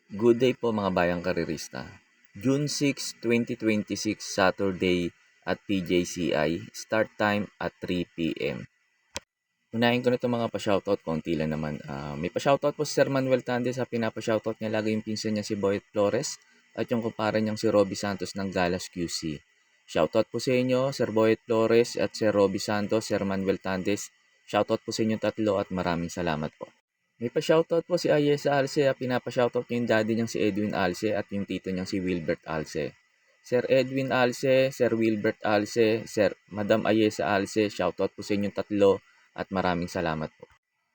Good day po mga bayang karirista. June 6, 2026, Saturday at PJCI. Start time at 3 p.m. Unahin ko na itong mga pa-shoutout, konti lang naman. May pa-shoutout po si Sir Manuel Tande sa pinapa-shoutout niya lagi yung pinsan niya si Boyet Flores at yung kumpara niyang si Robbie Santos ng Galas QC. Shoutout po sa inyo, Sir Boyet Flores at Sir Robbie Santos, Sir Manuel Tandes. Shoutout po sa inyong tatlo at maraming salamat po. May pa-shoutout po si Ayesa Alce, pinapa-shoutout niya yung daddy niyang si Edwin Alce at yung tito niyang si Wilbert Alce. Sir Edwin Alce, Sir Wilbert Alce, Sir Madam Ayesa Alce, shoutout po sa inyong tatlo at maraming salamat po.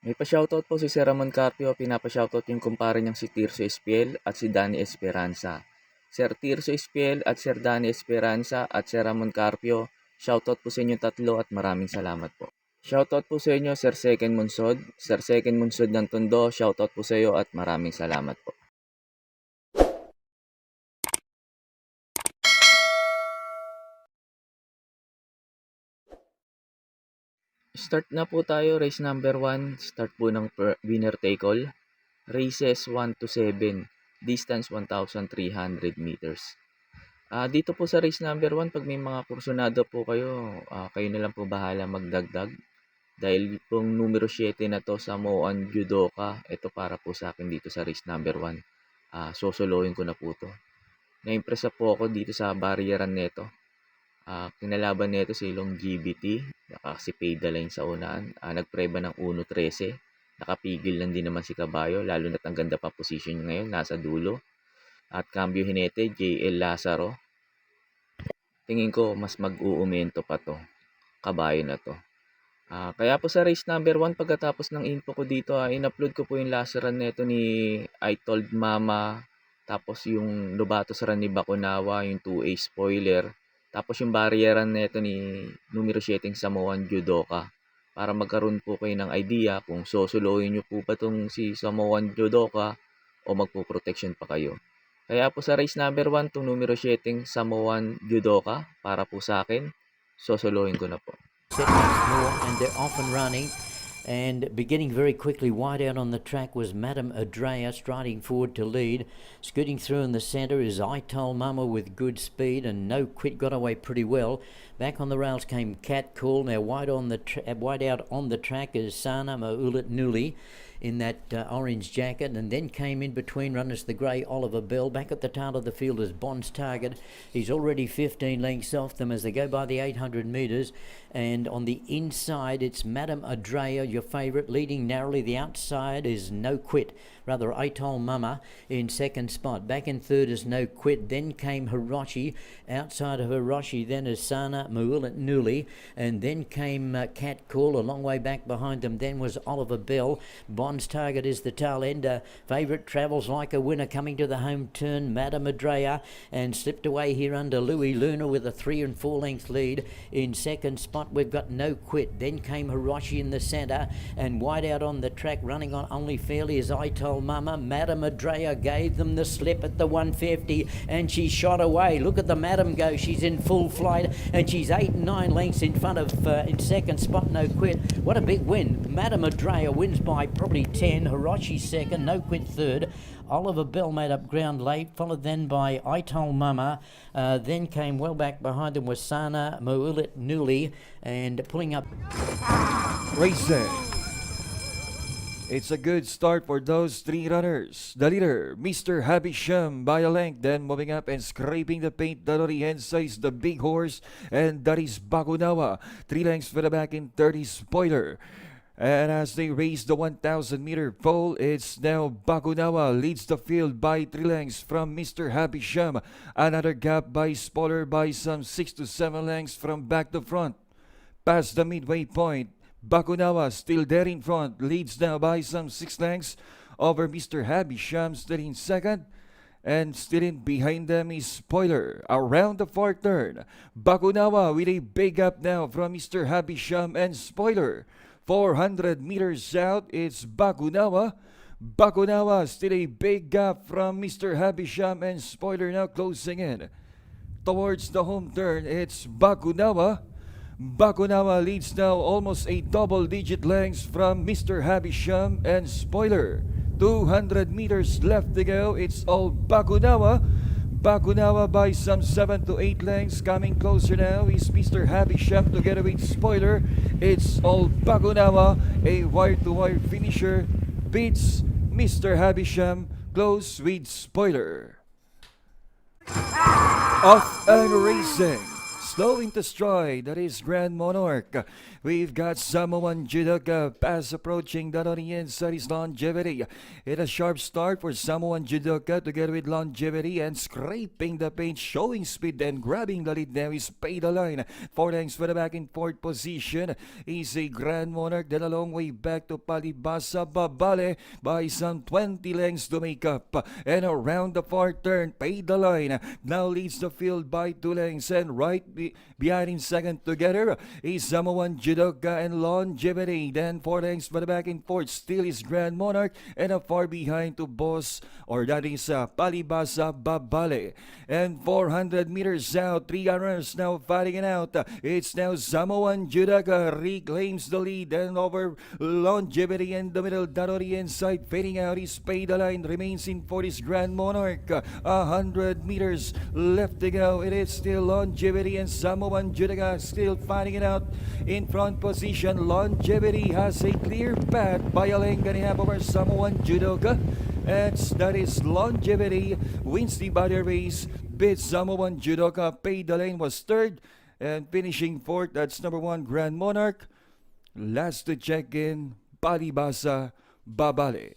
May pa-shoutout po si Sir Ramon Carpio, pinapa-shoutout yung kumpare niyang si Tirso Espiel at si Danny Esperanza. Sir Tirso Espiel at Sir Danny Esperanza at Sir Ramon Carpio, shoutout po sa inyong tatlo at maraming salamat po. Shoutout po sa inyo, Sir Second Munsod. Sir Second Munsod ng Tondo, shoutout po sa iyo at maraming salamat po. Start na po tayo, race number 1. Start po ng winner take all. Races 1 to 7, distance 1,300 meters. Dito po sa race number 1, pag may mga kursunado po kayo, kayo na lang po bahala magdagdag. Dahil pong numero 7 na to, Samoan Judoka, ito para po sa akin dito sa race number 1. Sosolohin ko na po to. Na-impress po ako dito sa barrieran neto. Kinalaban nito si Long GBT, nakasipida line sa unahan. Nagpreba ng 1.13. Nakapigil lang din naman si Caballo, lalo na't ang ganda pa position niya ngayon, nasa dulo. At cambio hinete, JL Lazaro. Tingin ko mas mag-uumento pa to, Caballo na to. Kaya po sa race number 1, pagkatapos ng info ko dito, in-upload ko po yung last run neto ni I Told Mama, tapos yung Lobatos run ni Bakunawa, yung 2A spoiler, tapos yung barrieran neto ni numero 7 Samoan Judoka, para magkaroon po kayo ng idea kung sosolohin nyo po ba itong si Samoan Judoka o magpo-protection pa kayo. Kaya po sa race number 1, itong numero 7 Samoan Judoka, para po sa akin, sosolohin ko na po. Set once more, and they're off and running. And beginning very quickly, wide out on the track was Madam Adrea, striding forward to lead. Scooting through in the centre is I Told Mama with good speed, and No Quit got away pretty well. Back on the rails came Cat Cool. Now wide out on the track is Sana Maulit Nuli in that orange jacket, and then came in between runners the grey Oliver Bell. Back at the tail of the field is Bond's Target. He's already 15 lengths off them as they go by the 800 metres, and on the inside it's Madam Adrea, your favourite. Leading narrowly, the outside is No Quit, rather I Told Mama in second spot. Back in third is No Quit, then came Hiroshi. Outside of Hiroshi then is Sana Maulit Nuli, and then came Cat Cool. A long way back behind them then was Oliver Bell. Bond's Target is the tail ender. Favourite travels like a winner, coming to the home turn, Madam Adrea, and slipped away here under Louis Luna with a 3 and 4 length lead. In second spot we've got No Quit, then came Hiroshi in the centre, and wide out on the track, running on only fairly as I Told Mama. Madam Adrea gave them the slip at the 150, and she shot away. Look at the Madam go, she's in full flight, and she's 8 and 9 lengths in front of in second spot No Quit. What a big win. Madam Adrea wins by probably 10, Hiroshi second, No Quit third. Oliver Bell made up ground late, followed then by I Told Mama. Then came well back behind them was Sana Maulit Nuli, and pulling up. Racing. It's a good start for those three runners. The leader, Mr. Habisham, by a length, then moving up and scraping the paint. Dalori Hensa is the big horse, and that is Bakunawa. 3 lengths for the back in 30 spoiler. And as they race the 1,000-meter pole, it's now Bakunawa leads the field by 3 lengths from Mr. Habisham. Another gap by spoiler by some 6 to 7 lengths from back to front. Past the midway point, Bakunawa still there in front, leads now by some 6 lengths over Mr. Habisham, still in second. And still in behind them is Spoiler. Around the fourth turn, Bakunawa with a big up now from Mr. Habisham and Spoiler. 400 meters out, it's Bakunawa. Bakunawa still a big gap from Mr. Habisham and Spoiler now closing in. Towards the home turn, it's Bakunawa. Bakunawa leads now almost a double-digit lengths from Mr. Habisham and Spoiler. 200 meters left to go. It's all Bakunawa. Bakunawa by some 7 to 8 lengths. Coming closer now is Mr. Happy Chef together with Spoiler. It's all Bakunawa. A wire-to-wire finisher beats Mr. Happy Chef close with Spoiler. Off and racing. Slow into stride, that is Grand Monarch. We've got Samoan Judoka pass approaching that on the inside is Longevity. It a sharp start for Samoan Judoka together with Longevity and scraping the paint, showing speed and grabbing the lead now is Pay the Line. 4 lengths for the back in fourth position is a Grand Monarch, then a long way back to Palibasa Babale by some 20 lengths to make up. And around the far turn, Pay the Line now leads the field by 2 lengths and right behind in second together is Samoan Judoka and Longevity. Then 4 lengths for the back in fourth still is Grand Monarch and a far behind to Boss or that is Palibasa Babale. And 400 meters out, 3 runners now fighting it out. It's now Samoan Judoka reclaims the lead and over Longevity in the middle. That on the inside fading out is Pay the Line, remains in fourth is Grand Monarch. 100 meters left to go. It is still Longevity and Samoan Judoka still fighting it out in front position. Longevity has a clear path by a length and a half over Samoan Judoka. And that is Longevity wins the body race, beats Samoan Judoka. Pay the Line was third and finishing fourth. That's number 1 Grand Monarch. Last to check in, Palibasa Babale.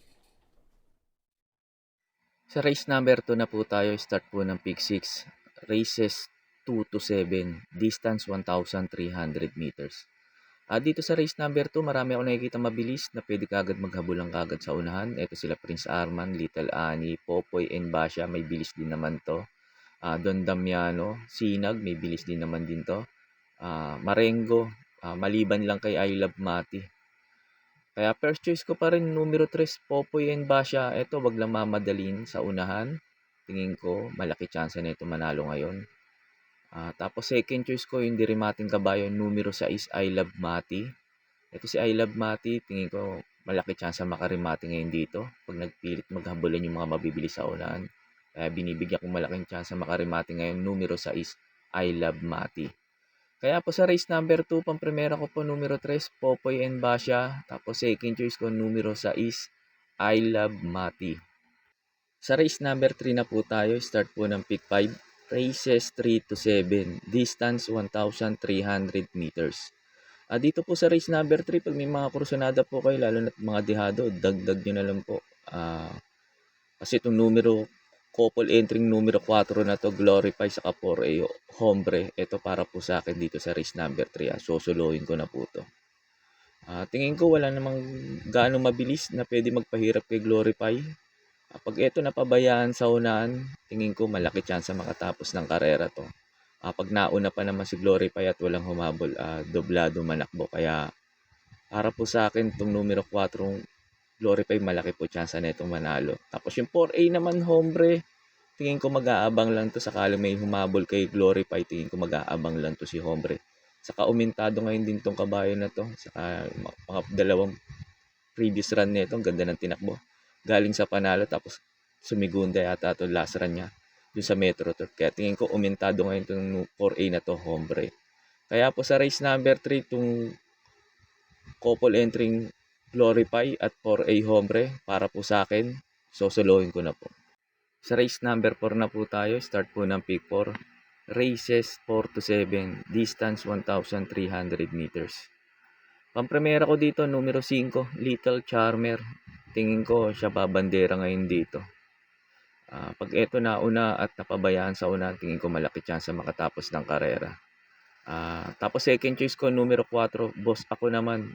Sa race number 2 na po tayo, start po ng Pick 6. Races 2 to 7, distance 1,300 meters. Dito sa race number 2, marami ako nakikita mabilis na pwede kagad maghabulang kagad sa unahan. Ito sila Prince Arman, Little Annie, Popoy, and Basha, may bilis din naman to. Don Damiano, Sinag, may bilis din naman din to. Marengo, maliban lang kay I Love Mati. Kaya first choice ko pa rin, numero 3, Popoy and Basha. Ito, wag lang mamadalin sa unahan. Tingin ko, malaki chance na ito manalo ngayon. Tapos second choice ko, yung dirimating kabayo, numero 6, I Love Mati. Ito si I Love Mati, tingin ko malaki chance makarimati ngayon dito. Pag nagpilit maghabulan yung mga mabibilis sa unahan. Kaya binibigyan ko malaking chance makarimati ngayon, numero 6, I Love Mati. Kaya po sa race number 2, pampremera ko po numero 3, Popoy and Basha. Tapos second choice ko, numero 6, I Love Mati. Sa race number 3 na po tayo, start po ng Pick 5. Races 3 to 7, distance 1,300 meters. Dito po sa race number 3, pag may mga kursunada po kayo, lalo na mga dehado, dagdag nyo na lang po. Kasi itong numero, couple entering numero 4 na to, Glorify sa 4A Hombre, ito para po sa akin dito sa race number 3. Susuluhin ko na po to. Tingin ko wala namang gaano mabilis na pwede magpahirap kay Glorify. Pag ito napabayaan sa unahan, tingin ko malaki chance makatapos ng karera to. Pag nauna pa naman si Glorify at walang humabol, doblado manakbo. Kaya para po sa akin, itong numero 4, Glorify, malaki po chance na itong manalo. Tapos yung 4A naman, Hombre, tingin ko mag-aabang lang to. Sakali may humabol kay Glorify, tingin ko mag-aabang lang to si Hombre. Saka umintado ngayon din tong kabayo na to. Saka mga dalawang previous run nito, ang ganda ng tinakbo. Galing sa panalo, tapos sumigunda yata ito last run niya dun sa Metro Turf. Kaya tingin ko umintado ngayon itong 4A na to, Hombre. Kaya po sa race number 3, itong couple entering Glorify at 4A Hombre, para po sa akin, sosolohin ko na po. Sa race number 4 na po tayo, start po ng Pick 4. Races 4 to 7, distance 1,300 meters. Pampremera ko dito, numero 5, Little Charmer. Tingin ko siya babandera ngayon dito. Pag ito nauna at napabayaan sa una, tingin ko malaki chance makatapos ng karera. Tapos second choice ko, numero 4, Boss Ako Naman.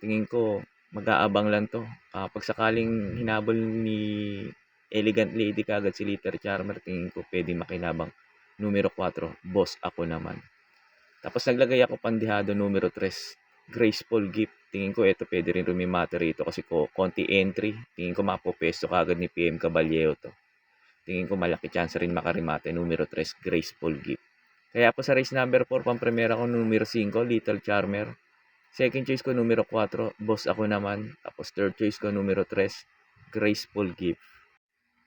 Tingin ko mag-aabang lang to. Pag sakaling hinabol ni Elegant Lady kagad si Little Charmer, tingin ko pwede makinabang. Numero 4, Boss Ako Naman. Tapos naglagay ako pandihado, numero 3, Graceful Gift. Tingin ko ito pwede rin rumimate rito kasi konti entry. Tingin ko mapopesto kagad ni PM Caballero to. Tingin ko malaki chance rin makarimate, numero 3, Graceful Gift. Kaya po sa race number 4, pampremera ko numero 5, Little Charmer. Second choice ko numero 4, Boss Ako Naman. Tapos third choice ko numero 3, Graceful Gift.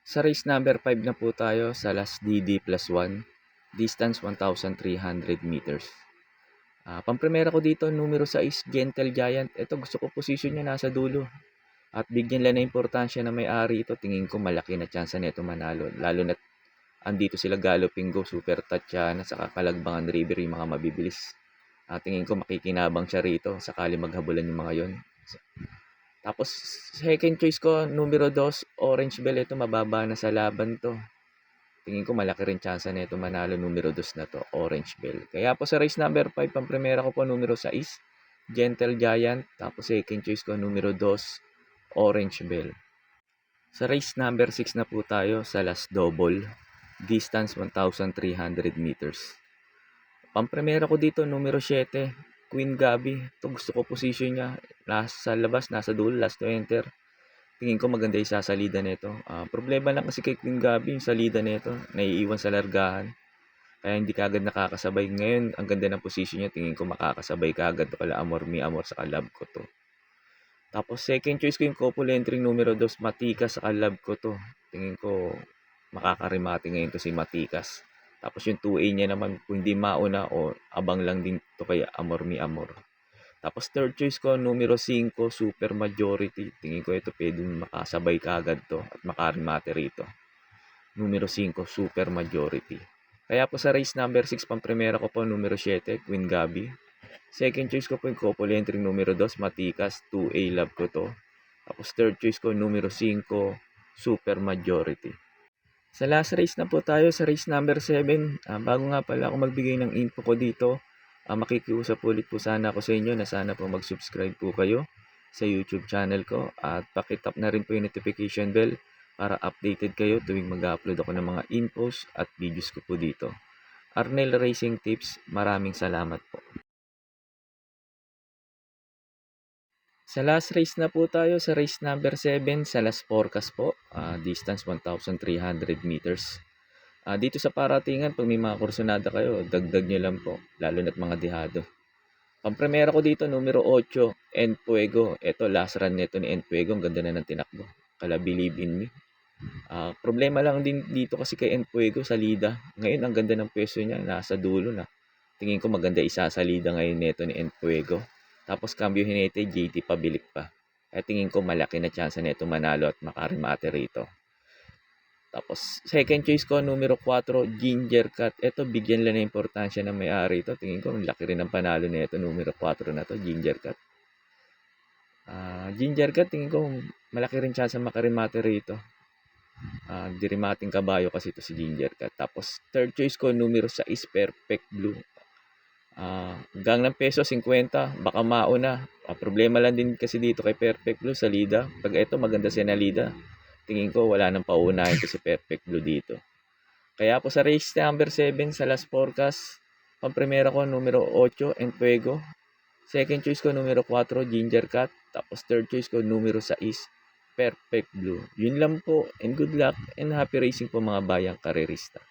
Sa race number 5 na po tayo sa last DD plus 1, distance 1,300 meters. Pamprimera ko dito, numero 6, Gentle Giant. Ito, gusto ko position niya nasa dulo. At bigyan lang na importansya na may-ari ito. Tingin ko malaki na tsansa nito manalo. Lalo na andito sila Galloping Go, Super Tatiana, saka Kalagbangan River, yung mga mabibilis. Tingin ko makikinabang siya rito sakali maghabulan yung mga yon. Tapos, second choice ko, numero 2, Orange Bell. Ito, mababa na sa laban to. Tingin ko malaki rin tsansa na ito manalo, numero 2 na to, Orange Bell. Kaya po sa race number 5, pamprimera ko po numero 6, Gentle Giant. Tapos second choice ko, numero 2, Orange Bell. Sa race number 6 na po tayo sa last double, distance 1,300 meters. Pamprimera ko dito, numero 7, Queen Gabi. Ito, gusto ko position niya. Nasa labas, nasa dulo, last to enter. Tingin ko maganda yung sasalida nito. Problema lang kasi kay Queen Gabi, yung salida nito, naiiwan sa largahan. Kaya hindi kagad nakakasabay. Ngayon, ang ganda ng position niya. Tingin ko makakasabay kagad pala Amor Mi Amor sa Love Ko To. Tapos second choice ko yung couple entry numero 2, Matikas sa Love Ko To. Tingin ko makakarimati ngayon to si Matikas. Tapos yung 2A niya naman, kung hindi mauna o abang lang din to kay Amor Mi Amor. Tapos third choice ko, numero 5, Super Majority. Tingin ko ito pwedeng makasabay kagad to at makarimate rito. Numero 5, Super Majority. Kaya po sa race number 6, pamprimera ko po numero 7, Queen Gabi. Second choice ko po yung couple entry numero 2, Matikas, 2A Love Ko To. Tapos third choice ko, numero 5, Super Majority. Sa last race na po tayo, sa race number 7. Bago nga pala ako magbigay ng info ko dito, makikiusap ulit po sana ako sa inyo na sana po mag-subscribe po kayo sa YouTube channel ko at pakitap na rin po yung notification bell para updated kayo tuwing mag-upload ako ng mga infos at videos ko po dito. Arnel Racing Tips, maraming salamat po. Sa last race na po tayo, sa race number 7, sa last forecast po, distance 1,300 meters. Dito sa paratingan, pag may mga kursunada kayo, dagdag nyo lang po, lalo na't mga dihado. Pamprimera ko dito, numero 8, Enfuego. Ito, last run nito ni Enfuego, ang ganda na ng tinakbo. Kala Believe in Me. Problema lang din dito kasi kay Enfuego sa Lida. Ngayon, ang ganda ng pwesto niya, nasa dulo na. Tingin ko maganda isa sa Lida ngayon nito ni Enfuego. Tapos, Cambio Jinete, JT pabilik pa. Kaya tingin ko malaki na chance na ito manalo at makarimate rito. Tapos, second choice ko, numero 4, Ginger Cat. Ito, bigyan lang ng importansya ng may-ari ito. Tingin ko, laki rin ng panalo na ito, numero 4 na to, Ginger Cat. Ginger Cat, tingin ko, malaki rin chance makarimate rito. Dirimating kabayo kasi ito si Ginger Cat. Tapos, third choice ko, numero 6, Perfect Blue. Gang ng peso, 50, baka mauna. Problema lang din kasi dito kay Perfect Blue sa Lida. Pag ito, maganda siya na Lida. Tingin ko wala nang paunahin ko si Perfect Blue dito. Kaya po sa race number 7 sa last forecast, pamprimera ko numero 8, Enfuego. Second choice ko numero 4, Ginger Cat. Tapos third choice ko numero 6, Perfect Blue. Yun lang po, and good luck and happy racing po mga bayang karerista.